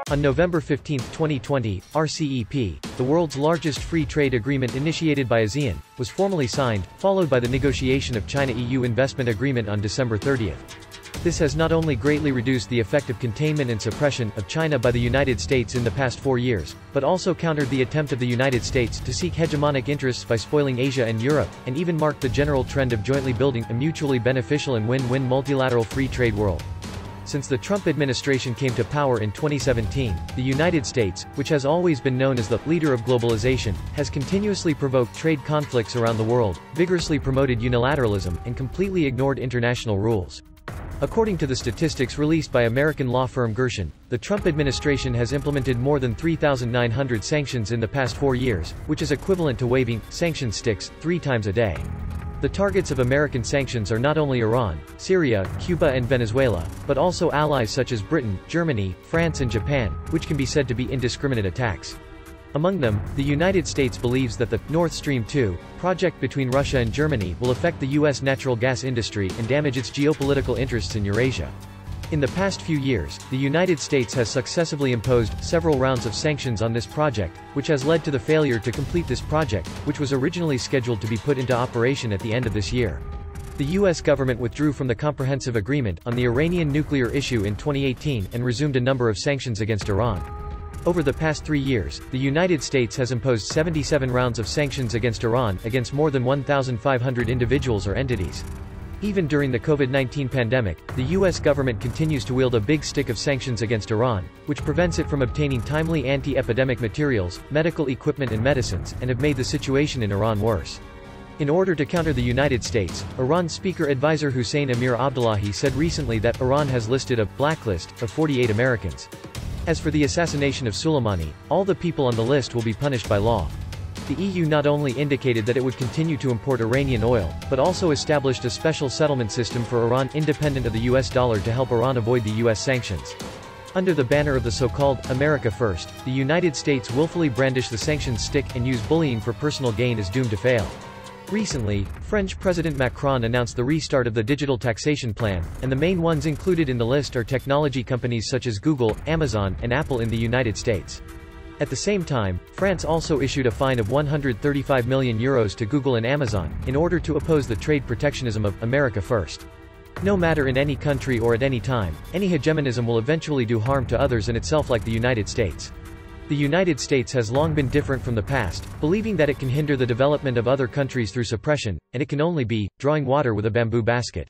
On November 15, 2020, RCEP, the world's largest free trade agreement initiated by ASEAN, was formally signed, followed by the negotiation of China-EU investment agreement on December 30. This has not only greatly reduced the effective containment and suppression of China by the United States in the past 4 years, but also countered the attempt of the United States to seek hegemonic interests by spoiling Asia and Europe, and even marked the general trend of jointly building a mutually beneficial and win-win multilateral free trade world. Since the Trump administration came to power in 2017, the United States, which has always been known as the leader of globalization, has continuously provoked trade conflicts around the world, vigorously promoted unilateralism, and completely ignored international rules. According to the statistics released by American law firm Gershon, the Trump administration has implemented more than 3,900 sanctions in the past 4 years, which is equivalent to waving sanction sticks 3 times a day. The targets of American sanctions are not only Iran, Syria, Cuba and Venezuela, but also allies such as Britain, Germany, France and Japan, which can be said to be indiscriminate attacks. Among them, the United States believes that the Nord Stream 2 project between Russia and Germany will affect the U.S. natural gas industry and damage its geopolitical interests in Eurasia. In the past few years, the United States has successively imposed several rounds of sanctions on this project, which has led to the failure to complete this project, which was originally scheduled to be put into operation at the end of this year. The U.S. government withdrew from the Comprehensive Agreement on the Iranian nuclear issue in 2018 and resumed a number of sanctions against Iran. Over the past 3 years, the United States has imposed 77 rounds of sanctions against Iran against more than 1,500 individuals or entities. Even during the COVID-19 pandemic, the U.S. government continues to wield a big stick of sanctions against Iran, which prevents it from obtaining timely anti-epidemic materials, medical equipment and medicines, and have made the situation in Iran worse. In order to counter the United States, Iran Speaker Advisor Hussein Amir Abdullahi said recently that Iran has listed a blacklist of 48 Americans. As for the assassination of Soleimani, all the people on the list will be punished by law. The EU not only indicated that it would continue to import Iranian oil, but also established a special settlement system for Iran independent of the US dollar to help Iran avoid the US sanctions. Under the banner of the so-called America First, the United States willfully brandish the sanctions stick and use bullying for personal gain is doomed to fail. Recently, French President Macron announced the restart of the digital taxation plan, and the main ones included in the list are technology companies such as Google, Amazon, and Apple in the United States. At the same time, France also issued a fine of €135 million to Google and Amazon, in order to oppose the trade protectionism of America First. No matter in any country or at any time, any hegemonism will eventually do harm to others and itself like the United States. The United States has long been different from the past, believing that it can hinder the development of other countries through suppression, and it can only be drawing water with a bamboo basket.